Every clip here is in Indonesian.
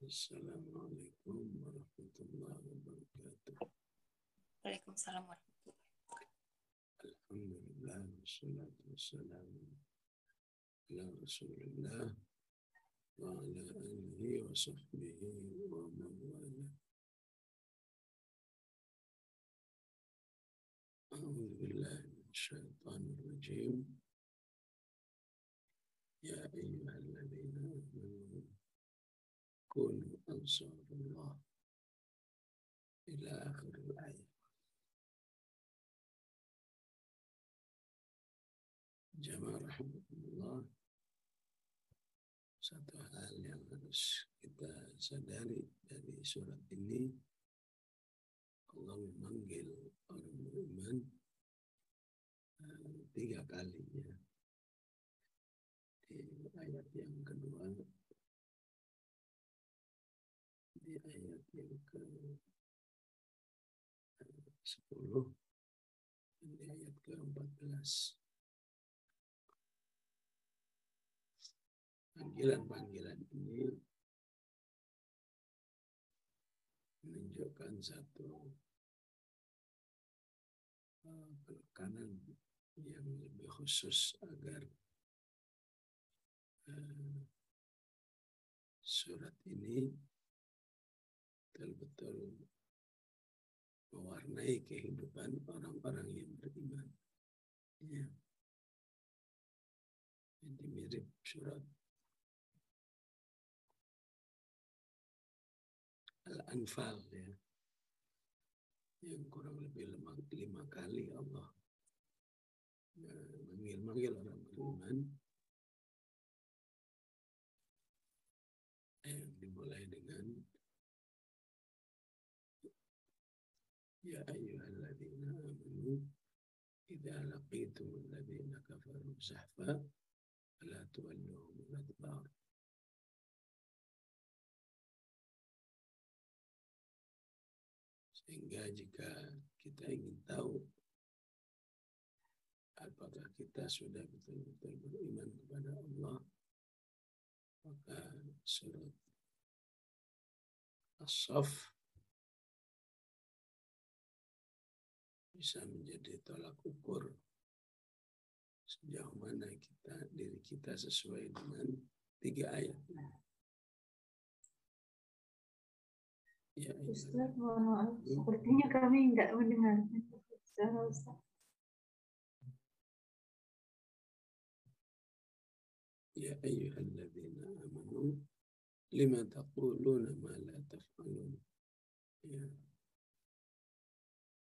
Assalamualaikum warahmatullahi wabarakatuh. Waalaikumsalam warahmatullahi wabarakatuh. Alhamdulillah wassalatu wassalamu ala Rasulillah wa ala alihi wa sahbihi wa man wala. A'udzu billahi minasyaitonir rajim. Ya ayyuhalladzina amanu kunu ansarullah ila akhir ayat. Jamaah rahmatullah, satu hal yang harus kita sadari dari surat ini, Allah memanggil orang beriman 3 kali ya. Di ayat yang kedua, di ayat yang ke-10, dan di ayat ke-14. Panggilan-panggilan ini menunjukkan satu penekanan yang lebih khusus agar surat ini betul-betul mewarnai kehidupan orang-orang yang beriman. Ya. Jadi mirip surat Al-Anfal ya, yang kurang lebih 5 kali Allah manggil orang beriman, yang dimulai dengan ya ayyuhalladzina amanu idza laqitumul ladzina kafaru zahfa fala tuwalluhumul adbar. Sehingga jika kita ingin tahu apakah kita sudah betul-betul beriman kepada Allah, maka surat As-Saff bisa menjadi tolak ukur sejauh mana diri kita sesuai dengan 3 ayat ini. Ya, Ustaz, mohon maaf, sepertinya kami tidak mendengar suara Ustaz. Ya ayyuhalladzina amanu lima taquluna ma la taf'alun. Ya.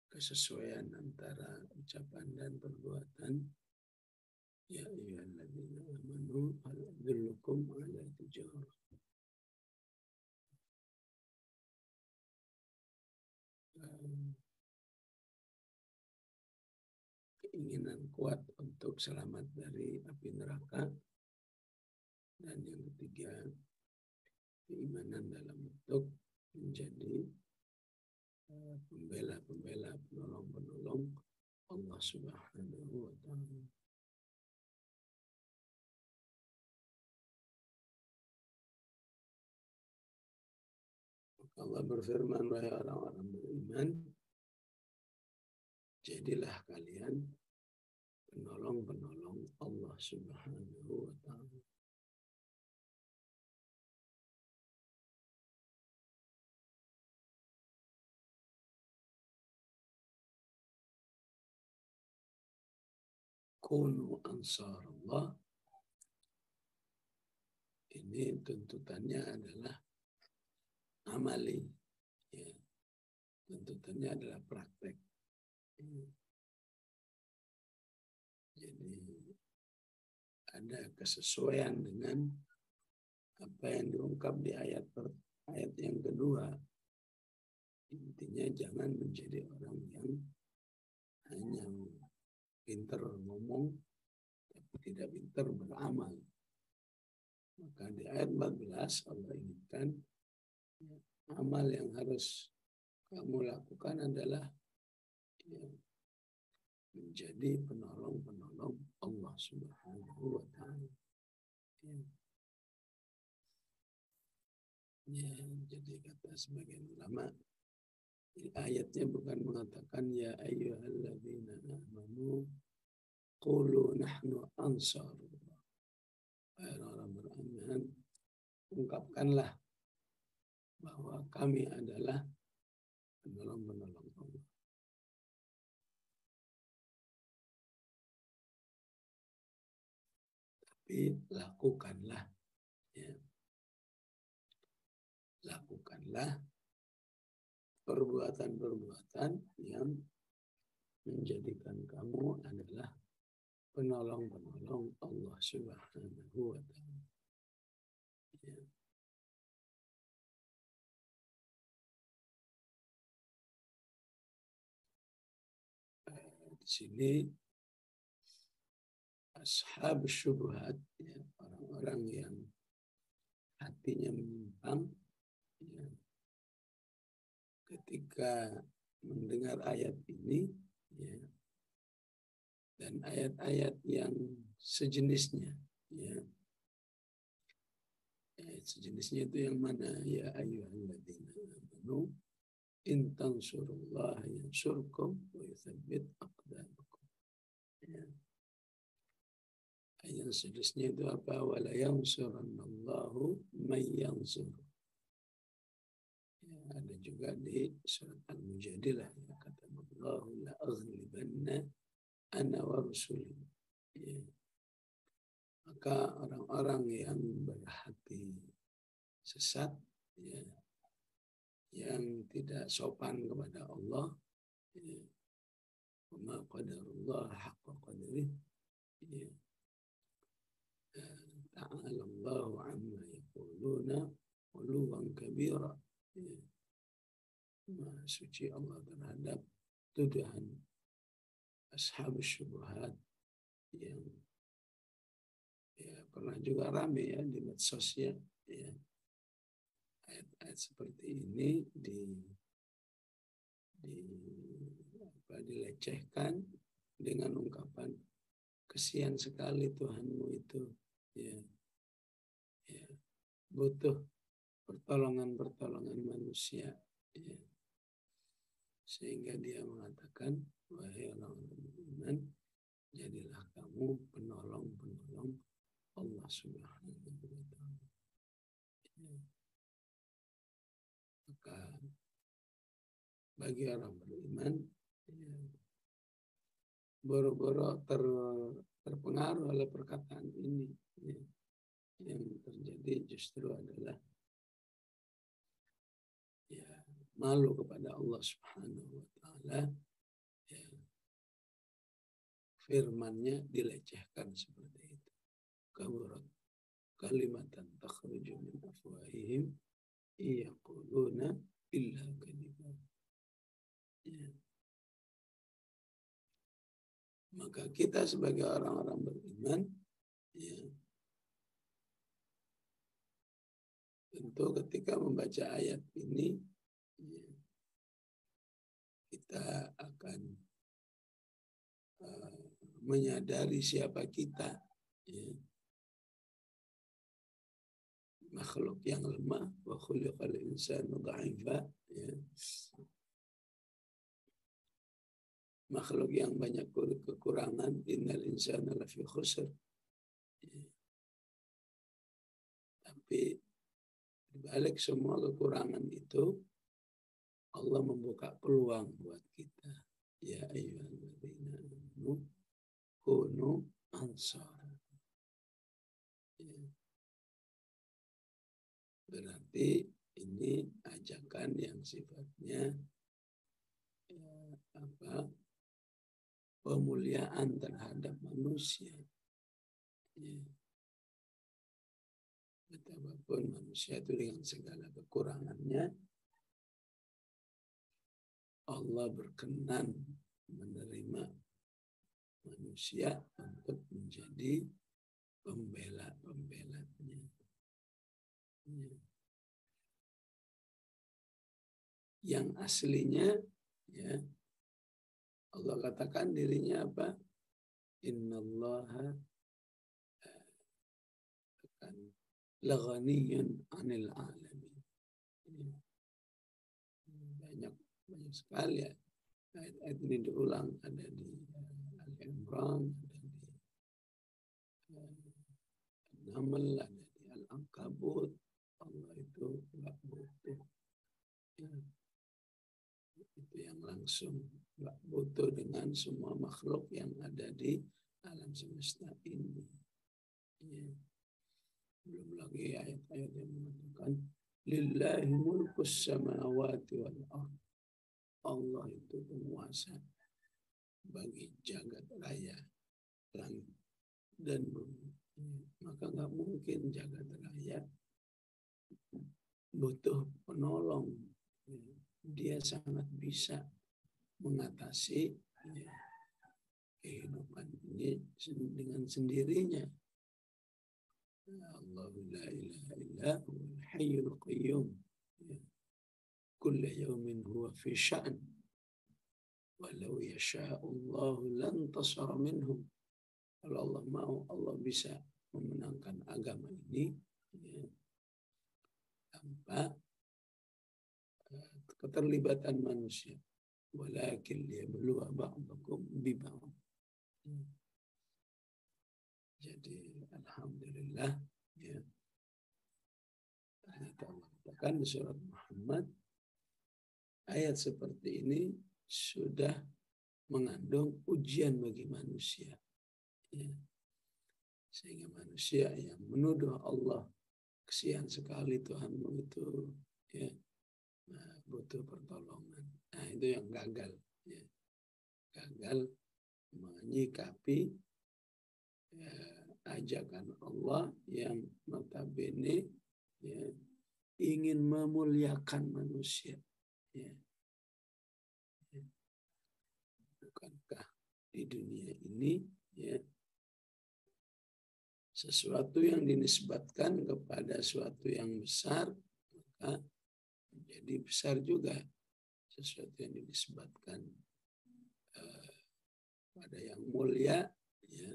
Kesesuaian antara ucapan dan perbuatan. Ya ayyuhalladzina amanu hal adullukum ala tijarah. Keinginan kuat untuk selamat dari api neraka. Dan yang ketiga, keimanan dalam bentuk menjadi pembela-pembela, penolong-penolong Allah Subhanahu wa ta'ala. Allah berfirman, wahai orang-orang beriman, jadilah kalian penolong-penolong Allah Subhanahu wa ta'ala. Kunu ansarullah. Ini tuntutannya adalah amali. Ya. Tuntutannya adalah praktek. Jadi ada kesesuaian dengan apa yang diungkap di ayat yang kedua. Intinya jangan menjadi orang yang hanya pintar ngomong tapi tidak pintar beramal. Maka di ayat 14 Allah ingatkan amal yang harus kamu lakukan adalah menjadi penolong-penolong Allah Subhanahu wa ta'ala. Ya, jadi kata sebagian ulama, ayatnya bukan mengatakan ya ayyuhalladzina amanu qulu nahnu ansarullah. Orang beriman, ungkapkanlah bahwa kami adalah penolong-penolong Allah. Tapi lakukanlah, ya. Lakukanlah perbuatan-perbuatan yang menjadikan kamu adalah penolong-penolong Allah Subhanahu wa Ta'ala. Ya. Di sini ashab syubhat, ya, orang-orang yang hatinya menyimpang, ya, ketika mendengar ayat ini, ya, dan ayat-ayat yang sejenisnya, ya, ayat sejenisnya itu yang mana? Ya ayyuhalladzina amanu in tansurullaha yansurkum wa yuthabbit aqdamakum. Ya. Ayat sejenisnya itu apa? Wala yansurannallahu may yansur. Ya, ada juga di surat Al-Mujadilah, ya, kata Allah la aghlibanna ana wa rusuli. Ya. Maka orang-orang yang berhati sesat, ya, yang tidak sopan kepada Allah, ya, ma qadarullah haqqa qadrih, ya, ta'ala Allahu amma yaquluna uluwan kabira. Ya. Maha suci Allah terhadap tuduhan ashabus syubhat yang, ya, pernah juga rame, ya, di medsos, ya, ya. Ayat-ayat seperti ini dilecehkan dengan ungkapan kesian sekali Tuhanmu itu, ya, ya, butuh pertolongan manusia, ya. Sehingga dia mengatakan, wahai orang-orang beriman, jadilah kamu penolong-penolong Allah Subhanahu wa Ta'ala. Ya. Maka bagi orang beriman, ya, boro-boro terpengaruh oleh perkataan ini, ya, yang terjadi justru adalah, ya, malu kepada Allah Subhanahu wa Ta'ala, ya, firman-Nya dilecehkan seperti itu. Kaburat kalimatan takhruju min afwahihim yaquluna illa kadiba. Ya. Maka kita sebagai orang-orang beriman, ya, tentu ketika membaca ayat ini, ya, kita akan menyadari siapa kita, ya. Makhluk yang lemah, wa khuliqal insanu dha'ifa, ya. Makhluk yang banyak kekurangan, innal insana lafi khusr. Ya. Tapi di balik semua kekurangan itu, Allah membuka peluang buat kita. Ya ayyuhalladzina amanu kunu ansar. Ya. Berarti ini ajakan yang sifatnya, ya, pemuliaan terhadap manusia. Ya. Betapapun manusia itu dengan segala kekurangannya, Allah berkenan menerima manusia untuk menjadi pembela-pembelanya. Ya. Yang aslinya, ya, Allah katakan dirinya apa? Innallaha laghaniyun 'anil 'alamin. banyak sekali ya. Ayat ini diulang, ada di Al-Imran, ada di Al-Naml, ada di Al-Ankabut. Allah itu nggak butuh. Ya. Itu yang langsung nggak butuh dengan semua makhluk yang ada di alam semesta ini. Ya. Belum lagi ayat-ayat yang mengatakan lillahi mulkus samawati wal ardh. Allah itu penguasa bagi jagat raya langit dan bumi. Maka nggak mungkin jagat raya butuh penolong. Dia sangat bisa mengatasi kehidupan ini dengan sendirinya. Allahu la ilaha illa huwal hayyul qayyum. Kullu yawmin huwa fi sya'n. Walau yasha'allahu lantasara minhum. Kalau Allah mau, Allah bisa memenangkan agama ini tanpa keterlibatan manusia. Walakin liyabluwa ba'dakum bi ba'd. Jadi alhamdulillah ya. Ternyata Allah katakan di surat Muhammad ayat seperti ini sudah mengandung ujian bagi manusia. Ya. Sehingga manusia yang menuduh Allah, kesian sekali Tuhanmu itu ya, butuh pertolongan. Nah itu yang gagal. Ya. Gagal menyikapi ajakan Allah yang notabene ya, ingin memuliakan manusia. Ya. Bukankah di dunia ini ya, sesuatu yang dinisbatkan kepada sesuatu yang besar maka menjadi besar juga. Sesuatu yang dinisbatkan pada yang mulia ya,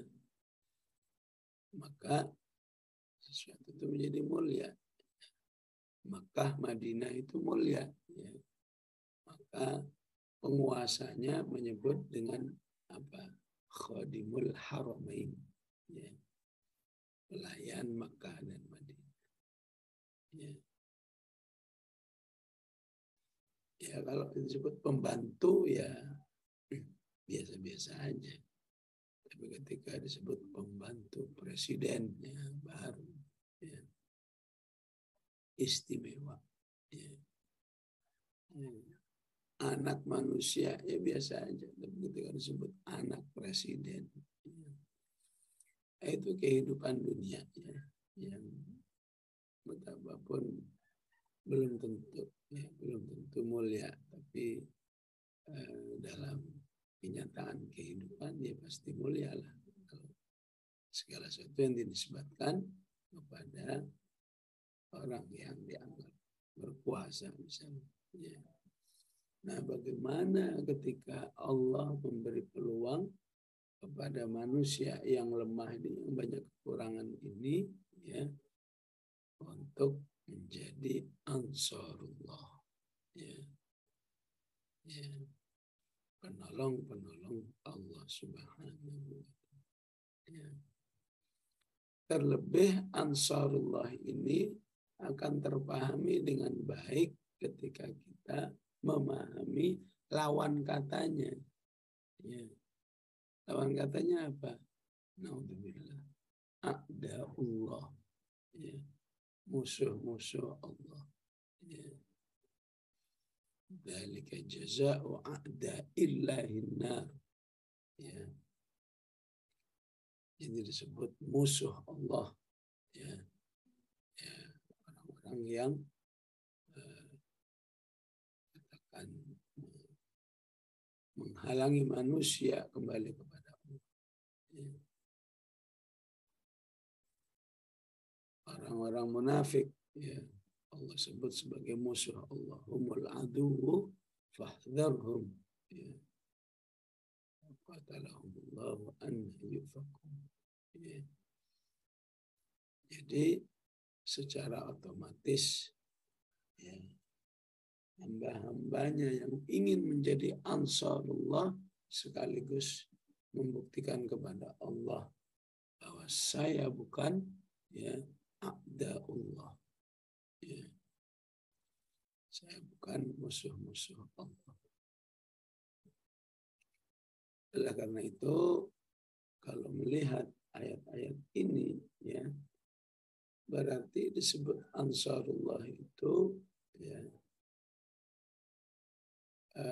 maka sesuatu itu menjadi mulia. Makkah, Madinah itu mulia ya. Maka penguasanya menyebut dengan apa? Khadimul Haramain ya. Pelayan Makkah dan Madinah ya. Ya kalau disebut pembantu ya biasa-biasa aja. Tapi ketika disebut pembantu presiden ya baru ya, istimewa ya. Anak manusia ya biasa aja. Tapi ketika disebut anak presiden ya, itu kehidupan dunia ya, yang betapapun belum tentu ya, belum tentu mulia, tapi dalam kenyataan kehidupan ya pasti mulia lah. Kalau segala sesuatu yang dinisbatkan kepada orang yang dianggap berkuasa misalnya. Ya. Nah, bagaimana ketika Allah memberi peluang kepada manusia yang lemah ini, yang banyak kekurangan ini, ya, untuk menjadi ansarullah, ya, ya, penolong-penolong Allah Subhanahu wa Ta'ala. Ya. Terlebih ansarullah ini akan terpahami dengan baik ketika kita memahami lawan katanya. Ya. Lawan katanya apa? Naudzubillah. A'da'ullah. Ya. Musuh-musuh Allah. Ya. Dzalika jazaa'u a'da'illahin nar. Ya. Jadi disebut musuh Allah. Ya. Ya. Orang-orang yang katakan menghalangi manusia kembali kepada Allah. Ya. Orang-orang munafik, ya, Allah sebut sebagai musuh Allah. Humul aduwwu fahdharhum. Ya. Qatalahumullahu anna yufakun. Ya. Jadi secara otomatis ya, hamba-hambanya yang ingin menjadi ansarullah sekaligus membuktikan kepada Allah bahwa saya bukan a'daullah. Ya. Saya bukan musuh-musuh Allah. Oleh karena itu, kalau melihat ayat-ayat ini, ya, berarti disebut ansarullah itu ya,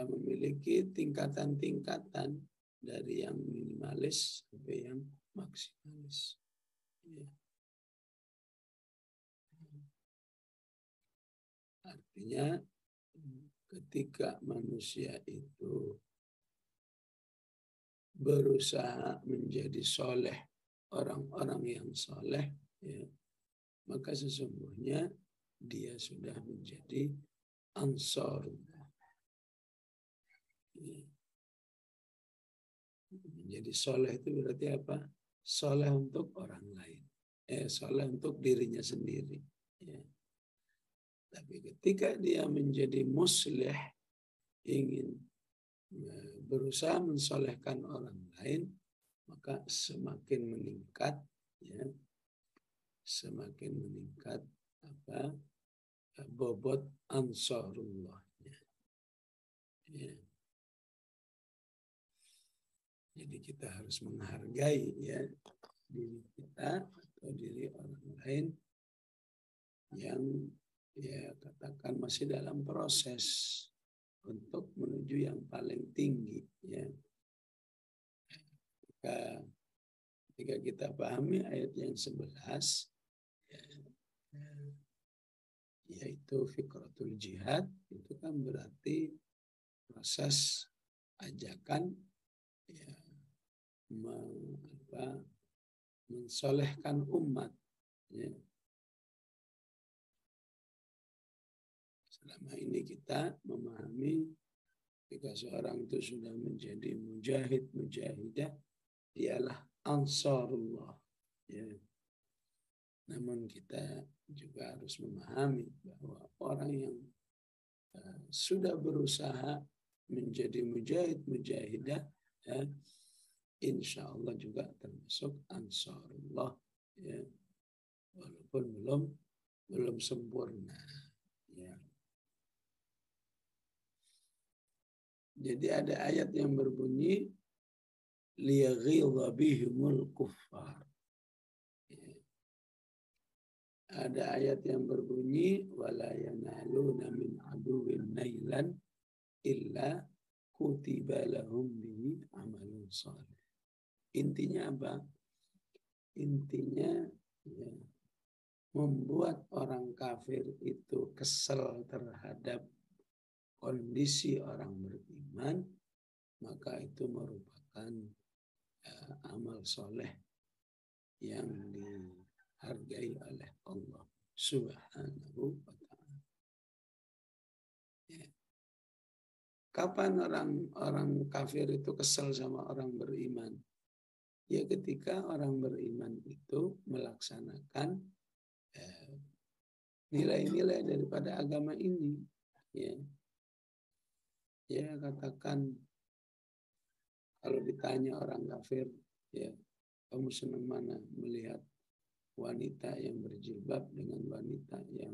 memiliki tingkatan-tingkatan dari yang minimalis sampai yang maksimalis. Ya. Artinya ketika manusia itu berusaha menjadi soleh, orang-orang yang soleh, ya, maka sesungguhnya dia sudah menjadi ansarullah. Ya. Menjadi soleh itu berarti apa? Soleh untuk orang lain. Soleh untuk dirinya sendiri. Ya. Tapi ketika dia menjadi muslih, ingin berusaha mensolehkan orang lain, maka semakin meningkat, ya, semakin meningkat apa bobot ansarullahnya. Ya. Jadi kita harus menghargai, ya, diri kita atau diri orang lain yang, ya, katakan masih dalam proses untuk menuju yang paling tinggi, ya. Ketika kita pahami ayat yang 11, ya, yaitu fikratul jihad, itu kan berarti proses ajakan, ya, mensolehkan umat, ya. Selama ini kita memahami jika seorang itu sudah menjadi mujahid, mujahidah, dialah ansarullah. Ya. Namun kita juga harus memahami bahwa orang yang sudah berusaha menjadi mujahid, mujahidah, ya, insya Allah juga termasuk ansarullah, ya, walaupun belum sempurna. Ya. Jadi ada ayat yang berbunyi liyaghidha bihimul kuffar. Ya. Ada ayat yang berbunyi wala yanaluna min aduwwin nailan illa kutiba lahum bihi amalun salih. Intinya apa? Intinya, ya, membuat orang kafir itu kesel terhadap kondisi orang beriman, maka itu merupakan amal soleh yang dihargai oleh Allah Subhanahu wa ta'ala. Ya. Kapan orang kafir itu kesel sama orang beriman? Ya ketika orang beriman itu melaksanakan nilai-nilai daripada agama ini. Ya. Ya, katakan kalau ditanya orang kafir, ya, kamu senang mana melihat wanita yang berjilbab dengan wanita yang,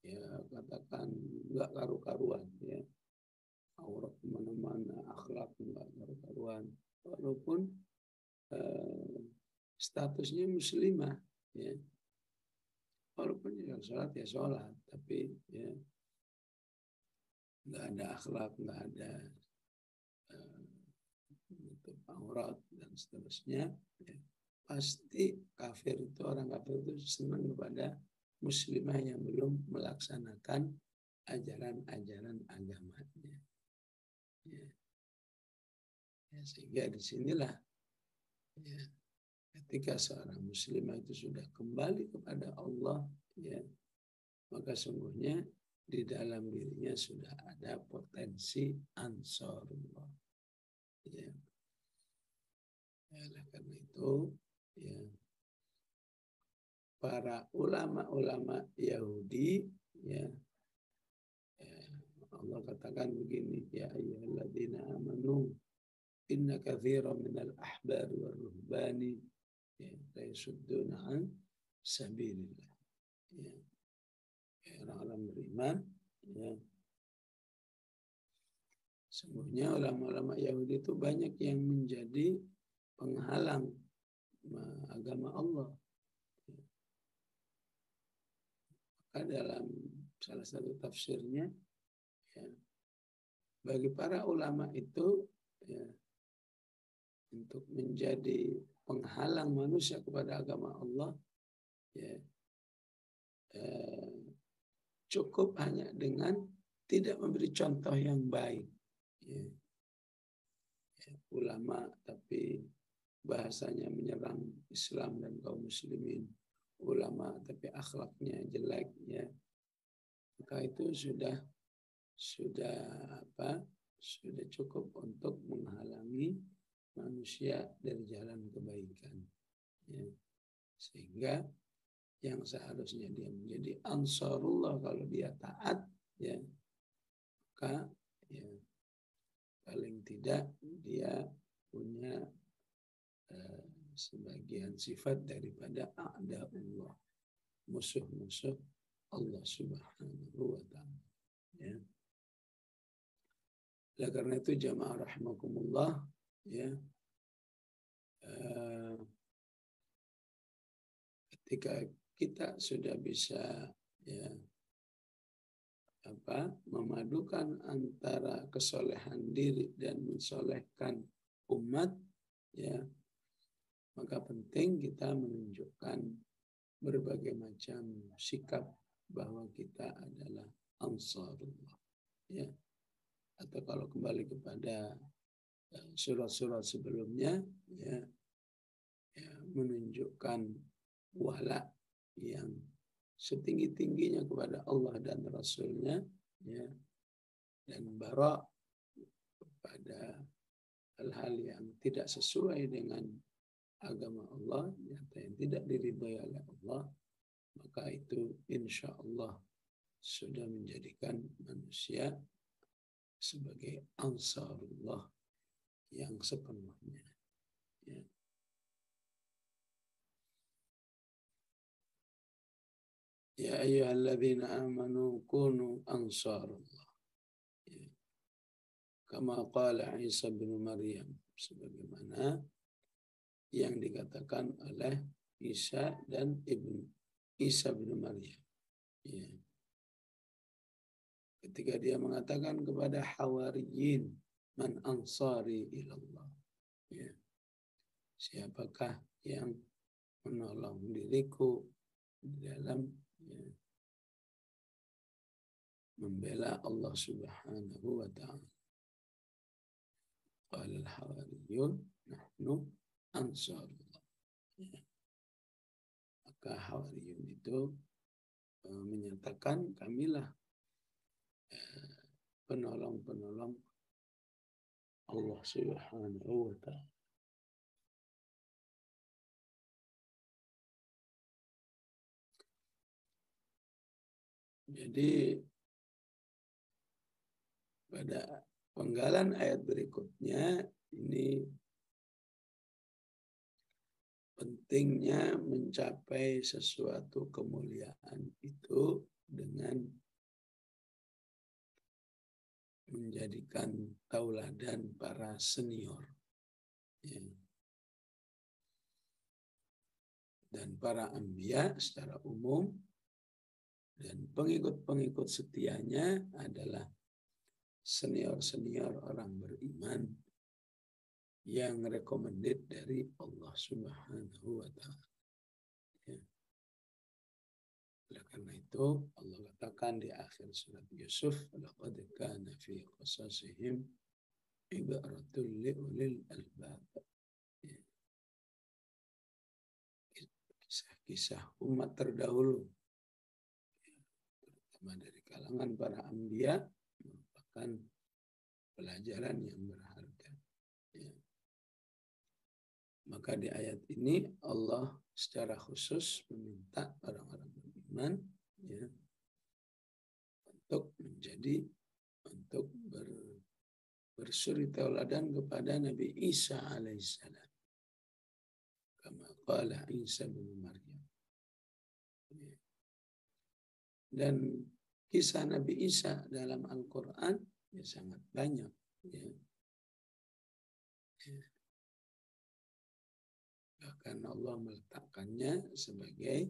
ya, katakan enggak karu-karuan, ya, aurat kemana-mana, akhlak enggak karu-karuan, walaupun statusnya muslimah, ya, walaupun ya sholat, tapi ya nggak ada akhlak, nggak ada aurat dan seterusnya, ya, pasti kafir itu, orang kafir itu senang kepada muslimah yang belum melaksanakan ajaran-ajaran agamanya. Ya. Ya, sehingga disinilah, ya, ketika seorang muslimah itu sudah kembali kepada Allah, ya, maka sungguhnya di dalam dirinya sudah ada potensi ansarullah. Ya. Oleh karena itu, ya, para ulama-ulama Yahudi, ya, Allah katakan begini, ya ayyuhalladzina amanu inna katsiran minal ahbari war ruhbani la yasudduna an sabilillah. Ya, orang-orang beriman, ya. Sesungguhnya ulama-ulama Yahudi itu banyak yang menjadi penghalang agama Allah. Maka dalam salah satu tafsirnya, ya, bagi para ulama itu, ya, untuk menjadi penghalang manusia kepada agama Allah, ya, cukup hanya dengan tidak memberi contoh yang baik. Ya. Ya, ulama tapi bahasanya menyerang Islam dan kaum muslimin, ulama tapi akhlaknya jelek, ya, maka itu sudah cukup untuk menghalangi manusia dari jalan kebaikan, ya. Sehingga yang seharusnya dia menjadi ansarullah kalau dia taat, ya, maka, ya, paling tidak dia punya sebagian sifat daripada a'da'ullah, musuh-musuh Allah Subhanahu wa ta'ala, ya. Oleh karena itu jamaah rahimakumullah, ya, ketika kita sudah bisa, ya, memadukan antara kesolehan diri dan mensolehkan umat, ya, maka penting kita menunjukkan berbagai macam sikap bahwa kita adalah ansarullah, ya. Atau kalau kembali kepada surat-surat sebelumnya, ya, ya, menunjukkan wala yang setinggi-tingginya kepada Allah dan Rasulnya, ya, dan bara pada hal-hal yang tidak sesuai dengan agama Allah, atau yang tidak diridhai oleh Allah, maka itu insya Allah sudah menjadikan manusia sebagai ansarullah yang sepenuhnya, ya. Ya ayyuhalladzina amanu kunu ansarullah, ya. Kama qala Isa bin Maryam, sebagaimana yang dikatakan oleh Isa dan Isa bin Maryam, ya. Ketika dia mengatakan kepada hawariyin, man ansari ilallah, ya, siapakah yang menolong diriku di dalam, ya, membela Allah Subhanahu wa ta'ala. Qala al-hawariyun nahnu ansarullah, ya. Maka hawariyun itu menyatakan kamilah penolong-penolong Allah Subhanahu wa ta'ala. Jadi pada penggalan ayat berikutnya ini pentingnya mencapai sesuatu kemuliaan itu dengan menjadikan tauladan para senior, ya, dan para anbiya secara umum, dan pengikut-pengikut setianya adalah senior-senior orang beriman yang recommended dari Allah Subhanahu wa ta'ala, ya. Oleh karena itu Allah katakan di akhir surat Yusuf, laqad kana fi qasasihim ibaratul liulil albab, ya. Kisah-kisah umat terdahulu, ya, terutama dari kalangan para anbiya, merupakan pelajaran yang berharga, ya. Maka di ayat ini Allah secara khusus meminta orang-orang beriman, ya, untuk menjadi untuk bersuri tauladan kepada Nabi Isa alaihissalam. Kama qala Isa bin Maryam. Dan kisah Nabi Isa dalam Al-Quran ya sangat banyak. Ya. Bahkan Allah meletakkannya sebagai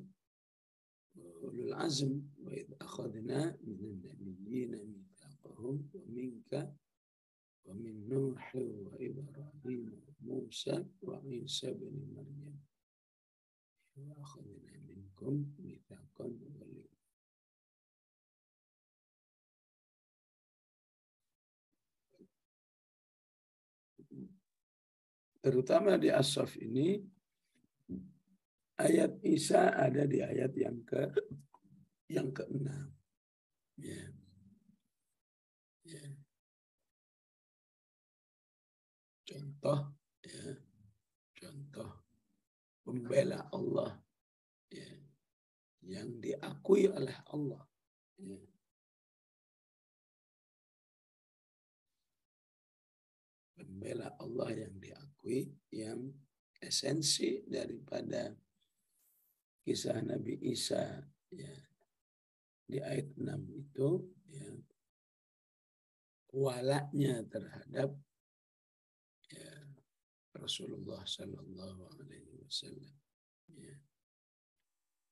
ulul azm. Wa idh akhadna minan nabiyyina mitsaqahum wa minka wa min Nuh wa Ibrahim wa Musa wa Isa bin Maryam. Wa akhadna minkum mitsaqan ghalidha. Terutama di As-Saff ini, ayat Isa ada di ayat yang ke-6. Ya. Ya. Contoh, ya. Contoh pembela Allah, ya. Yang diakui oleh Allah. Ya. Pembela Allah yang diakui, yang esensi daripada kisah Nabi Isa ya, di ayat 6 itu ya, walaknya terhadap ya, Rasulullah Sallallahu Alaihi Wasallam. Ya.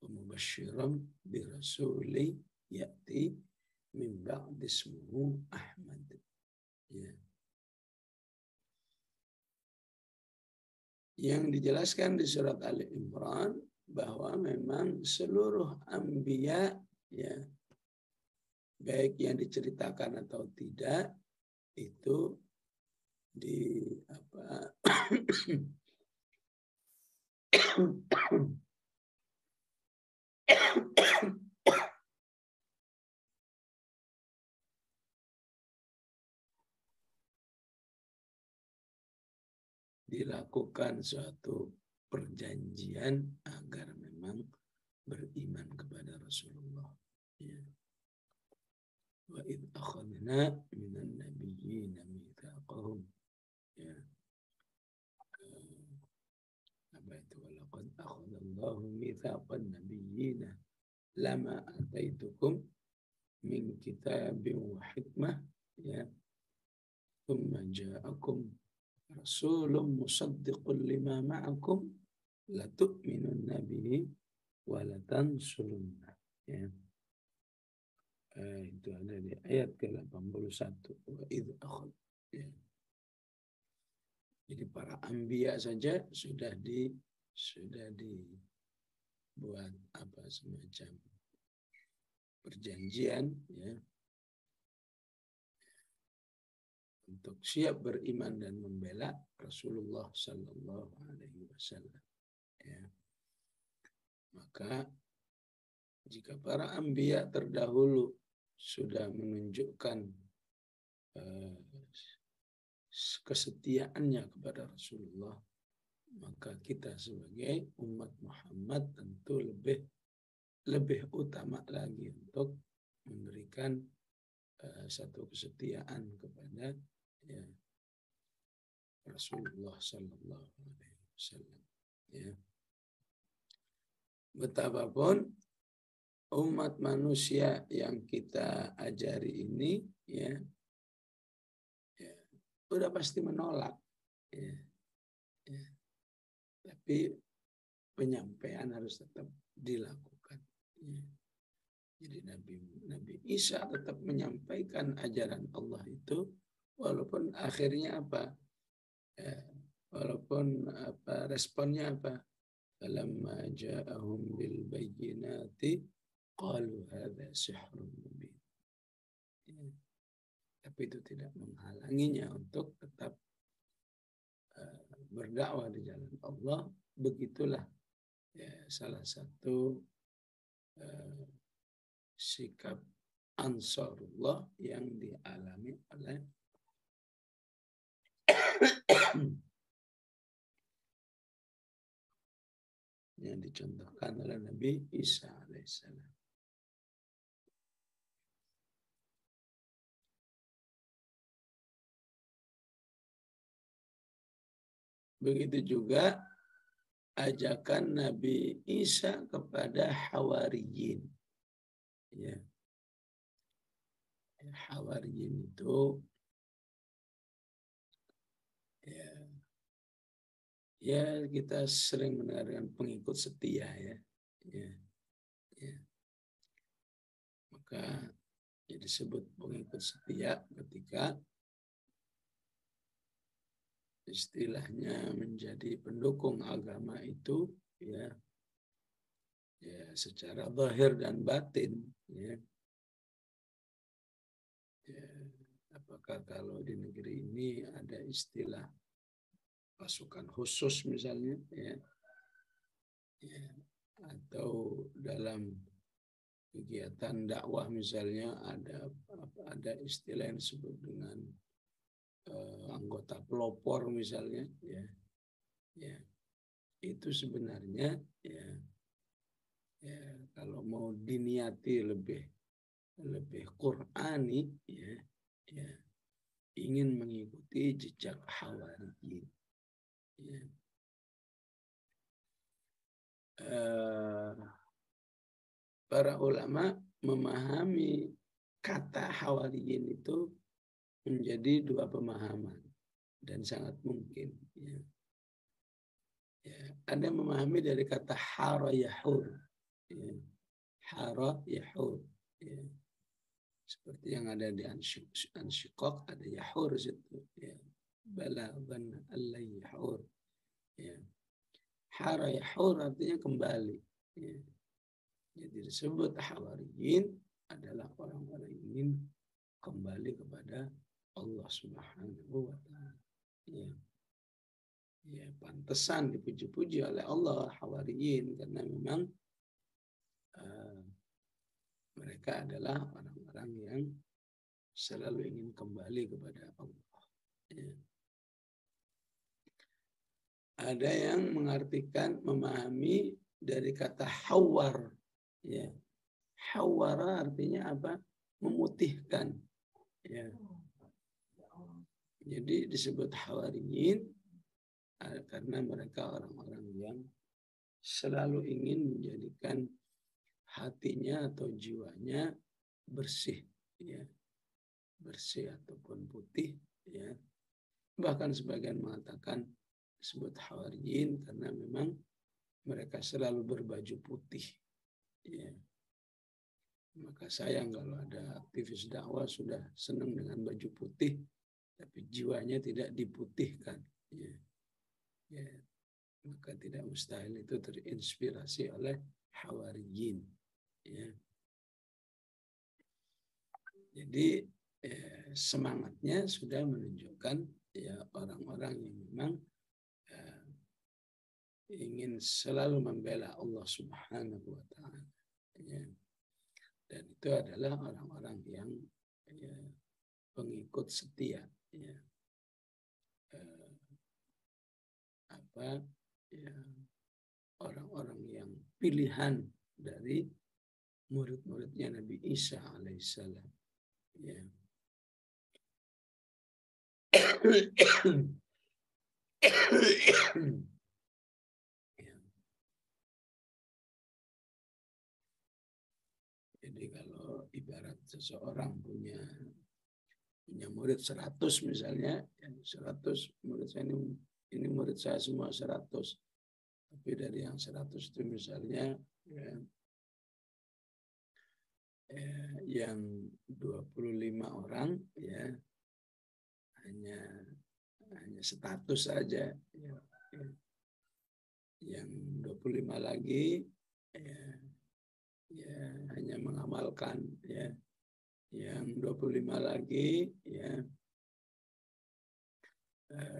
Mubasyiran bi rasuli ya'ti min ba'di ismuhu Ahmad. Ya. Yang dijelaskan di surat Ali Imran bahwa memang seluruh anbiya ya baik yang diceritakan atau tidak itu di apa dilakukan suatu perjanjian agar memang beriman kepada Rasulullah. Ya. Wa idh akhadna minan nabiyyina mitsaqahum. Ya. Apa itu? Walaqad akhadallahu mitsaqan nabiyyina lama ataitukum min kitabin wa hikmah ya. Thumma ja'akum Rasulun musaddiqun lima ma'akum latu'minun nabihi wa latansurunna. Ya. Itu ada di ayat ke-81. Wa idh akhad. Ya. Jadi para anbiya saja sudah dibuat apa semacam perjanjian ya. Untuk siap beriman dan membela Rasulullah Sallallahu Alaihi Wasallam. Ya. Maka jika para anbiya terdahulu sudah menunjukkan kesetiaannya kepada Rasulullah, maka kita sebagai umat Muhammad tentu lebih utama lagi untuk memberikan satu kesetiaan kepada ya, Rasulullah Sallallahu Alaihi Wasallam. Ya. Betapapun umat manusia yang kita ajari ini, ya, udah pasti menolak. Ya. Ya. Tapi penyampaian harus tetap dilakukan. Ya. Jadi Nabi Isa tetap menyampaikan ajaran Allah itu. Walaupun akhirnya apa? Walaupun apa responnya apa? Falamma ja'ahum bil bayyinati qalu hadza sihrun mubin. Tapi itu tidak menghalanginya untuk tetap berdakwah di jalan Allah. Begitulah ya, salah satu sikap Ansarullah yang dialami oleh yang dicontohkan oleh Nabi Isa alaihissalam. Begitu juga ajakan Nabi Isa kepada Hawariyin. Ya. Hawariyin itu ya kita sering mendengarkan pengikut setia ya. Maka ya disebut pengikut setia ketika istilahnya menjadi pendukung agama itu ya secara zahir dan batin ya. Apakah kalau di negeri ini ada istilah pasukan khusus misalnya ya, atau dalam kegiatan dakwah misalnya ada istilah yang disebut dengan anggota pelopor misalnya ya itu sebenarnya ya kalau mau diniati lebih Qur'ani ya ingin mengikuti jejak Hawariyin ya. Para ulama memahami kata Hawariyin itu menjadi dua pemahaman dan sangat mungkin ya. Ada memahami dari kata hara yahur ya. Hara yahur ya. Seperti yang ada di Ansyiqaq ada yahur situ ya. Bala dhanna alla yahur ya. Hara yahur artinya kembali ya. Jadi disebut Hawariyin adalah orang-orang yang ingin kembali kepada Allah Subhanahu wa ta'ala. Ya, pantesan dipuji-puji oleh Allah Hawariyin karena memang mereka adalah orang-orang yang selalu ingin kembali kepada Allah. Ya. Ada yang mengartikan memahami dari kata hawar. Ya. Hawara artinya apa? Memutihkan. Ya. Jadi disebut Hawariyin karena mereka orang-orang yang selalu ingin menjadikan hatinya atau jiwanya bersih, ya, bersih ataupun putih, ya. Bahkan sebagian mengatakan disebut Hawariyin karena memang mereka selalu berbaju putih, ya. Maka sayang kalau ada aktivis dakwah sudah senang dengan baju putih, tapi jiwanya tidak diputihkan. Ya. Ya. Maka tidak mustahil itu terinspirasi oleh Hawariyin. Ya. Jadi semangatnya sudah menunjukkan ya orang-orang yang memang ingin selalu membela Allah Subhanahu wa ta'ala. Ya. Dan itu adalah orang-orang yang ya, pengikut setia, ya. Ya, orang-orang yang pilihan dari murid-muridnya Nabi Isa alaihissalam. Ya. Jadi kalau ibarat seseorang punya murid 100 misalnya, 100 murid saya ini murid saya semua 100. Tapi dari yang 100 itu misalnya yang 25 orang ya hanya status saja ya. Yang 25 lagi ya hanya mengamalkan ya. Yang 25 lagi ya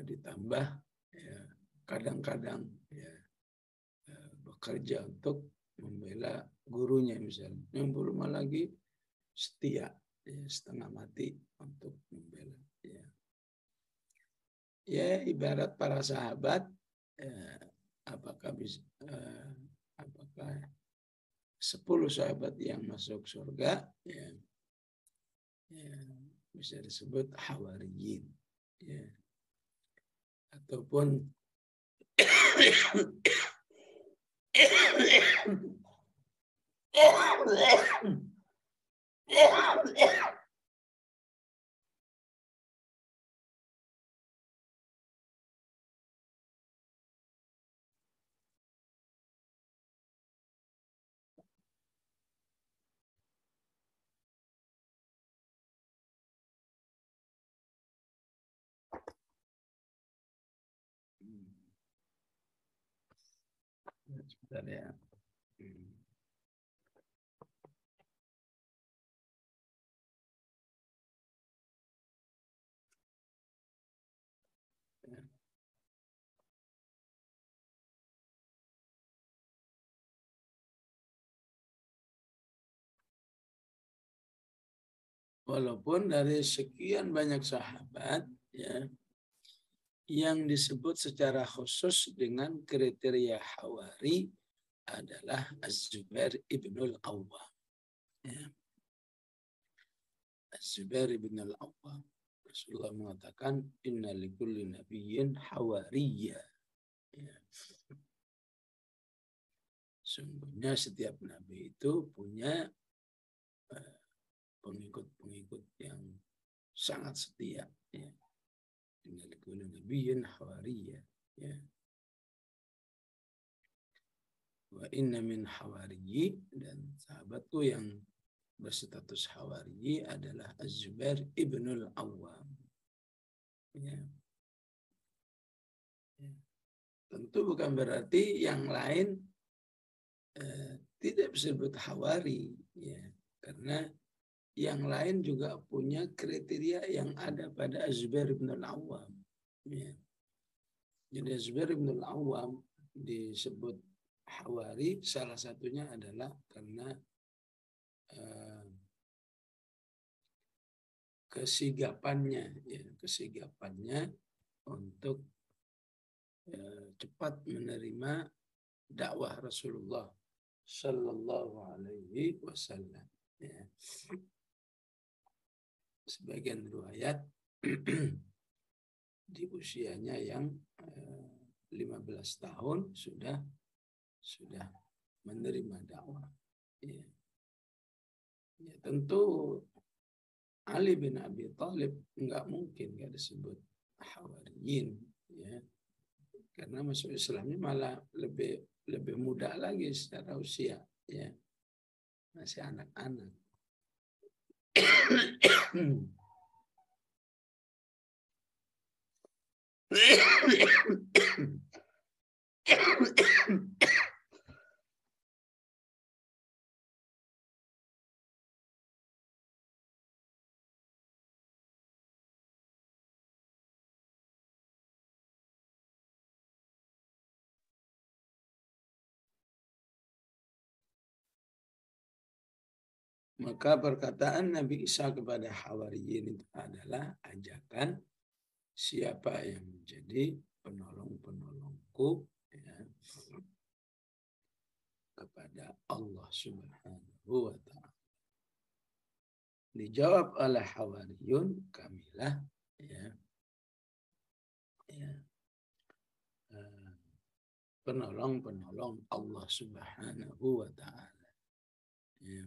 ditambah ya kadang-kadang ya bekerja untuk membela gurunya misalnya. Yang 25 lagi setia ya, setengah mati untuk membela ya. Ya ibarat para sahabat apakah 10 sahabat yang masuk surga ya bisa disebut Hawariyin ya. Ataupun Sebentar ya. Walaupun dari sekian banyak sahabat ya yang disebut secara khusus dengan kriteria hawari adalah Az-Zubair ibnul Awwam. Ya. Az-Zubair ibnul Awwam. Rasulullah mengatakan inna likulli nabiyyin hawariyya. Ya. Sungguhnya setiap nabi itu punya pengikut-pengikut yang sangat setia. Ya. Inna likulli nabiyyin hawariyya. Ya. Wa inna min hawariyyi, dan sahabatku yang berstatus hawariyyi adalah Az-Zubair ibnul Awwam. Ya. Ya. Tentu bukan berarti yang lain tidak bisa disebut hawari, ya, karena yang lain juga punya kriteria yang ada pada Az-Zubair ibnul Awwam. Ya. Jadi Az-Zubair ibnul Awwam disebut hawari, salah satunya adalah karena kesigapannya untuk cepat menerima dakwah Rasulullah Sallallahu Alaihi Wasallam. Ya. Sebagian riwayat di usianya yang 15 tahun sudah menerima dakwah. Ya. Ya, tentu Ali bin Abi Thalib nggak mungkin nggak disebut hawariyin, ya, karena masuk Islamnya malah lebih muda lagi secara usia, ya, masih anak-anak. Maka perkataan Nabi Isa kepada Hawariyin itu adalah ajakan siapa yang menjadi penolong-penolongku, ya, kepada Allah Subhanahu wa Ta'ala. Dijawab oleh Hawariyun, kamilah, ya, penolong-penolong Allah Subhanahu wa Ta'ala. Ya.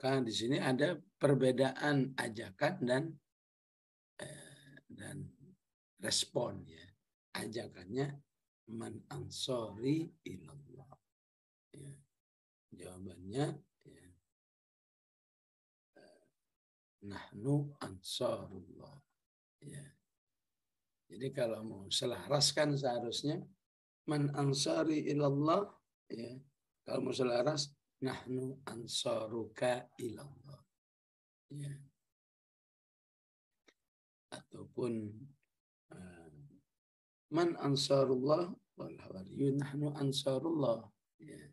Kan di sini ada perbedaan ajakan dan respon, ya. Ajakannya man ansori ilallah. Ya. Jawabannya, ya, nahnu ansarullah. Ya. Jadi kalau mau selaraskan seharusnya man ansari ilallah, ya. Kalau mau selaras nahnu ansaruka ilallah. Ya. Ataupun man ansarullah wal hawariyun nahnu ansarullah. Ya.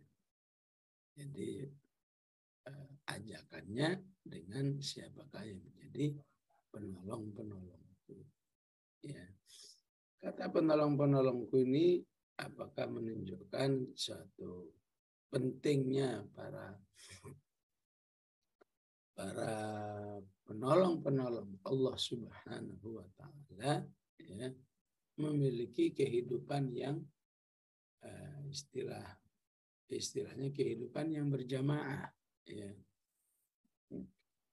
Jadi ajakannya dengan siapakah yang menjadi penolong-penolongku. Ya. Kata penolong-penolongku ini apakah menunjukkan suatu pentingnya para penolong-penolong Allah Subhanahu wa taala ya, memiliki kehidupan yang istilahnya kehidupan yang berjamaah ya.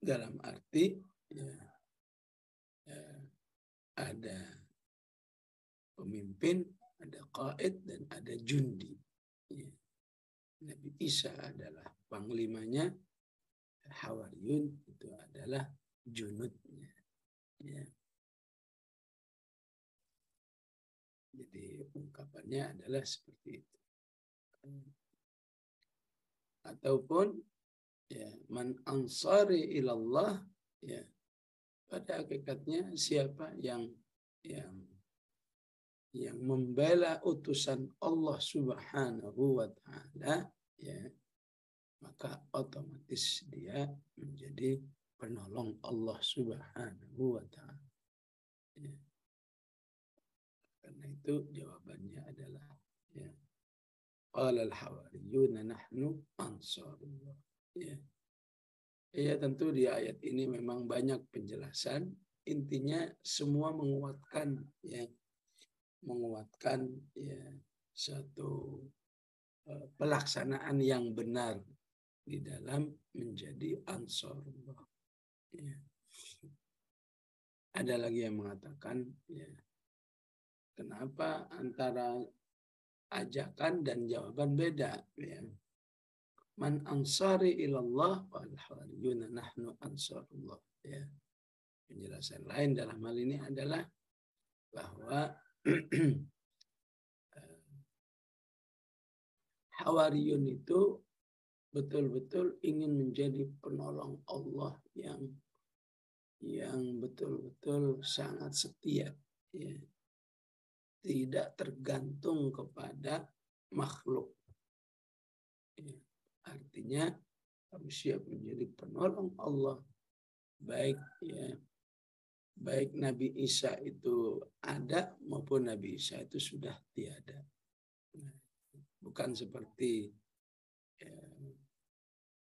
Dalam arti ya, ada pemimpin, ada qaid dan ada jundi ya. Nabi Isa adalah panglimanya, Hawariyun itu adalah junudnya ya. Jadi ungkapannya adalah seperti itu. Ataupun ya, man ansari ilallah ya, pada hakikatnya siapa yang membela utusan Allah Subhanahu wa taala ya, maka otomatis dia menjadi penolong Allah Subhanahu wa taala ya. Karena itu jawabannya adalah ya, qala al-hawariyuna nahnu ansarullah ya. Ya tentu di ayat ini memang banyak penjelasan, intinya semua menguatkan ya satu pelaksanaan yang benar di dalam menjadi ansarullah ya. Ada lagi yang mengatakan ya, kenapa antara ajakan dan jawaban beda ya. Man ansari ilallah wal hawariyuna nahnu ansarullah ya. Penjelasan lain dalam hal ini adalah bahwa Hawariyun itu betul-betul ingin menjadi penolong Allah yang betul-betul sangat setia ya. Tidak tergantung kepada makhluk ya. Artinya harus siap menjadi penolong Allah, baik Nabi Isa itu ada maupun Nabi Isa itu sudah tiada. Bukan seperti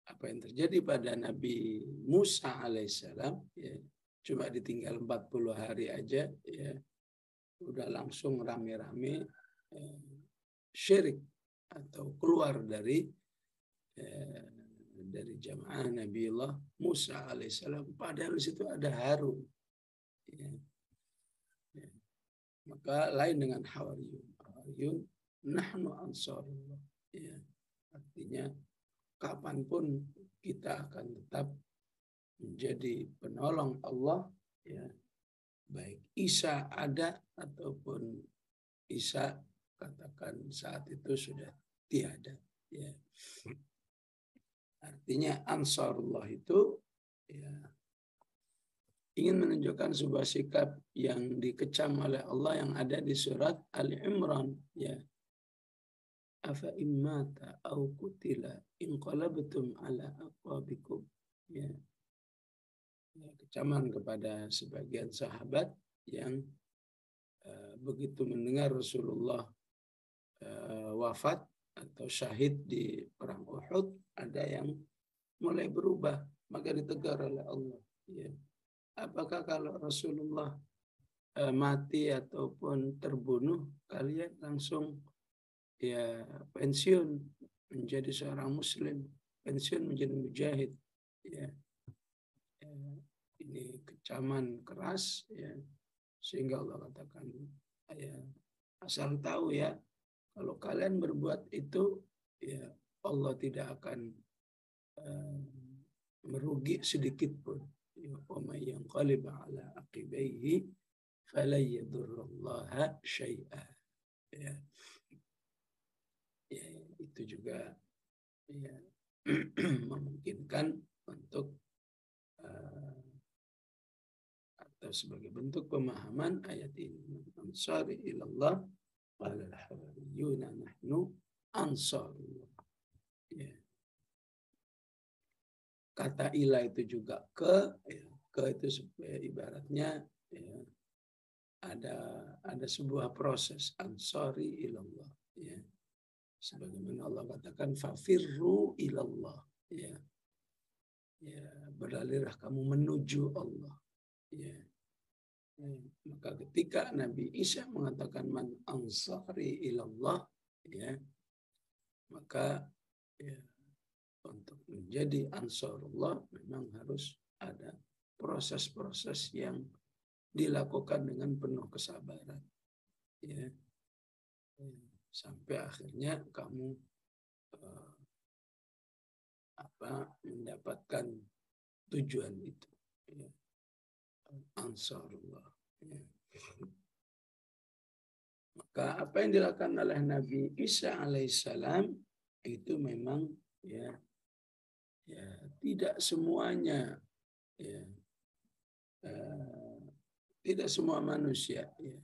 apa yang terjadi pada Nabi Musa alaihissalam ya, cuma ditinggal 40 hari aja ya, udah langsung rame-rame syirik atau keluar dari jamaah Nabiullah Musa alaihissalam, padahal di situ ada Harun ya. Ya. Maka lain dengan Hawariyun nahnu ansarullah ya. Artinya kapanpun kita akan tetap menjadi penolong Allah ya. Baik Isa ada ataupun Isa katakan saat itu sudah tiada ya. Artinya ansarullah itu ya, ingin menunjukkan sebuah sikap yang dikecam oleh Allah yang ada di surat Ali Imran ya. Afa immata au kutila inqalabtum ala aqabikum ya. Ya, kecaman kepada sebagian sahabat yang begitu mendengar Rasulullah wafat atau syahid di perang Uhud, ada yang mulai berubah, maka ditegur oleh Allah ya. Apakah kalau Rasulullah mati ataupun terbunuh, kalian langsung ya pensiun menjadi seorang muslim, pensiun menjadi mujahid ya. Ini kecaman keras ya, sehingga Allah katakan ya, asal tahu ya, kalau kalian berbuat itu ya Allah tidak akan merugi sedikit pun. Wa may yanqalib ala aqibaihi fala yadurrullaha syai'a. Ya. Ya, itu juga ya, memungkinkan untuk atau sebagai bentuk pemahaman ayat ini. Ansari ilallah qala al-hawariyuna nahnu ansarullah. Ya. Kata ilah itu juga ke itu ibaratnya ya, ada sebuah proses ansari ilallah ya. Sebagaimana Allah katakan fafirru ilallah ya. ya, beralihlah kamu menuju Allah. Ya. Maka ketika Nabi Isa mengatakan man ansari ilallah, ya, maka ya, untuk menjadi ansarullah memang harus ada proses-proses yang dilakukan dengan penuh kesabaran, ya, sampai akhirnya kamu mendapatkan tujuan itu, ya. Ansarullah, ya. Maka apa yang dilakukan oleh Nabi Isa alaihissalam itu memang ya tidak semuanya, ya, tidak semua manusia, ya.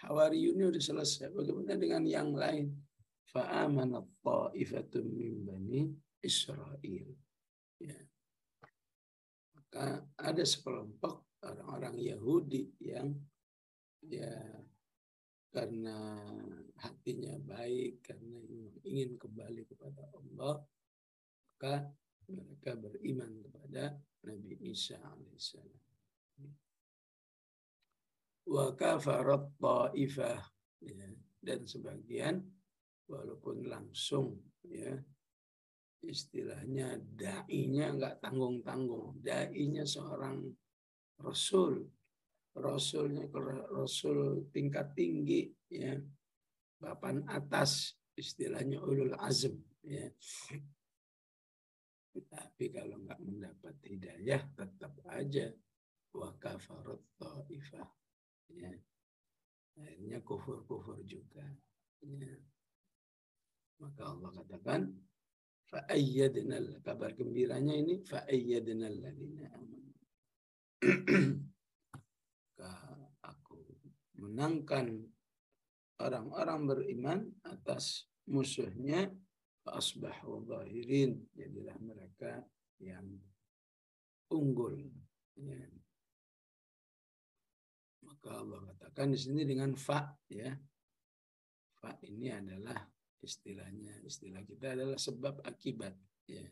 Hawariyun ini sudah selesai. Bagaimana dengan yang lain? Fa'amanat ta'ifatun min bani Israel. Ya. Maka ada sekelompok orang-orang Yahudi yang ya karena hatinya baik, karena ingin kembali kepada Allah, maka mereka beriman kepada Nabi Isa alaihissalam. Wa kafarat ta'ifah, ya, dan sebagian walaupun langsung, ya, istilahnya dai-nya nggak tanggung-tanggung, dai-nya seorang rasul, rasulnya rasul tingkat tinggi, ya, papan atas, istilahnya ulul azm, ya. Tapi kalau nggak mendapat hidayah tetap aja wa kafarat ta'ifah, ya. Akhirnya kufur juga, ya. Maka Allah katakan fa'ayyadnal, kabar gembiranya ini fa'ayyadnal ladzina amanu. Aku menangkan orang-orang beriman atas musuhnya, asbahu zahirin, jadilah mereka yang unggul, ya. Maka Allah katakan di sini dengan fa, ya. Fa ini adalah istilahnya, istilah kita adalah sebab akibat, ya.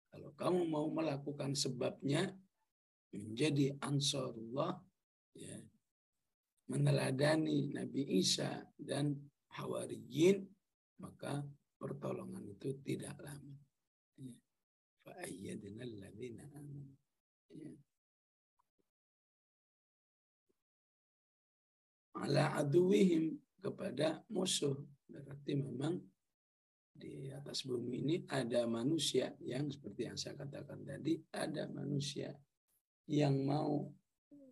Kalau kamu mau melakukan sebabnya, menjadi ansarullah, ya, meneladani Nabi Isa dan Hawariyin, maka pertolongan itu tidak lama. Ya. Fa'ayyadnal ladzina amanu. Ya. Ala aduwihim, kepada musuh. Berarti memang di atas bumi ini ada manusia yang seperti yang saya katakan tadi, ada manusia yang mau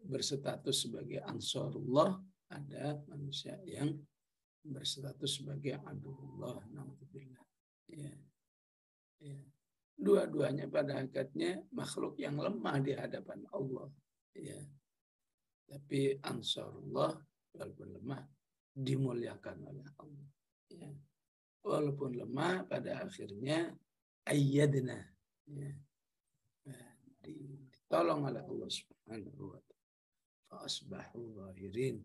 berstatus sebagai ansarullah, ada manusia yang berstatus sebagai aduullah, naudzubillah. Ya. Ya. Dua-duanya pada hakikatnya makhluk yang lemah di hadapan Allah. Ya. Tapi ansarullah walaupun lemah dimuliakan oleh Allah. Ya. Walaupun lemah pada akhirnya ayyadna, ya, ditolong oleh Allah Subhanahu wa taala. Fa asbahu zahirin.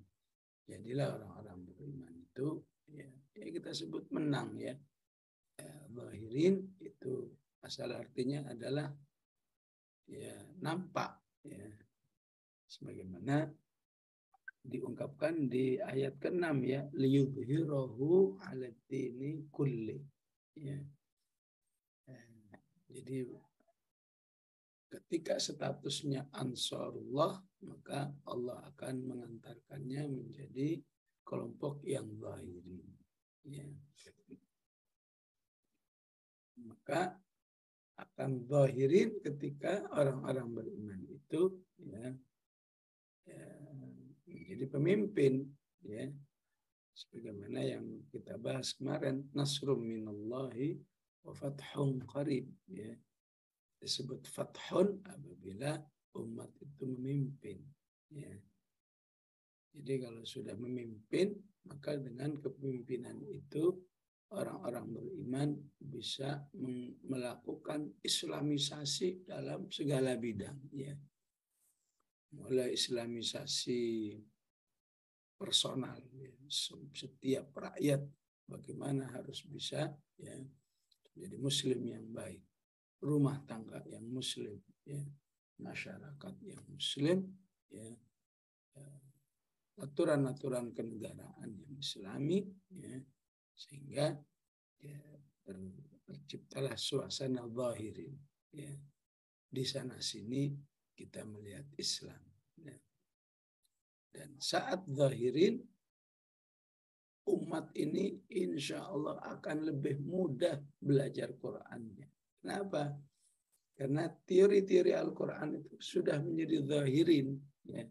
Jadilah orang-orang beriman itu, ya, kita sebut menang, ya. Zahirin itu asal artinya adalah, ya, nampak, ya. Sebagaimana diungkapkan di ayat ke-6, ya, liyudhhirahu 'ala dini kulli, ya. Jadi ketika statusnya ansarullah, maka Allah akan mengantarkannya menjadi kelompok yang zahiri, ya. Maka akan zahirin ketika orang-orang beriman itu, ya, menjadi pemimpin, ya. Sebagaimana yang kita bahas kemarin, nasrum minallahi wa fathun qarib, ya. Disebut fathun apabila umat itu memimpin, ya. Jadi kalau sudah memimpin, maka dengan kepemimpinan itu orang-orang beriman bisa melakukan islamisasi dalam segala bidang, ya. Mulai islamisasi personal, ya. Setiap rakyat bagaimana harus bisa, ya, jadi muslim yang baik. rumah tangga yang muslim, ya, masyarakat yang muslim, ya, aturan-aturan kenegaraan yang islami, ya, sehingga ya, terciptalah suasana zahirin, ya. Di sana sini kita melihat Islam, ya. Dan saat zahirin, umat ini insya Allah akan lebih mudah belajar Qur'annya. Kenapa? Karena teori-teori Al-Quran itu sudah menjadi zahirin, ya.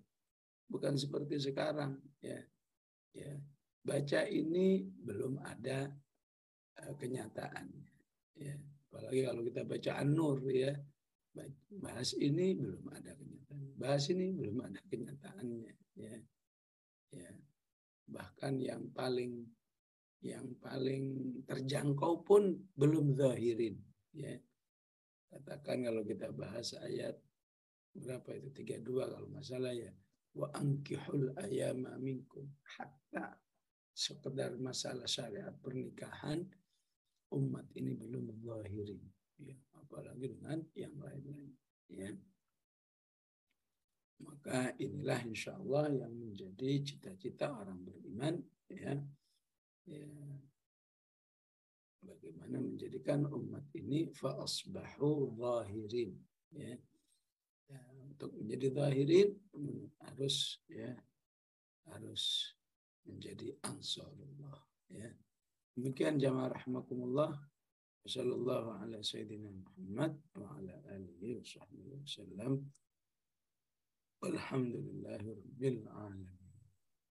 Bukan seperti sekarang, ya. Ya. Baca ini belum ada kenyataannya, ya. Apalagi kalau kita baca An-Nur, ya. Bahas ini belum ada kenyataan, bahas ini belum ada kenyataannya, ya. Ya. Bahkan yang paling terjangkau pun belum zahirin, ya. Katakan kalau kita bahas ayat berapa itu, 32 kalau nggak salah, ya, wa ankihul ayama minkum, hatta sekedar masalah syariat pernikahan umat ini belum zahirin, ya. Apalagi dengan yang lain-lain, ya. Maka inilah insya Allah yang menjadi cita-cita orang beriman, ya. Ya. Bagaimana menjadikan umat ini fa asbahu zahirin, ya. Ya, untuk menjadi zahirin harus, ya, harus menjadi ansarullah, ya. Demikian jamaah rahimakumullah. Sallallahu ala sayyidina Muhammad wa ala alihi wa sahbihi wasallam. Walhamdulillahirabbil alamin.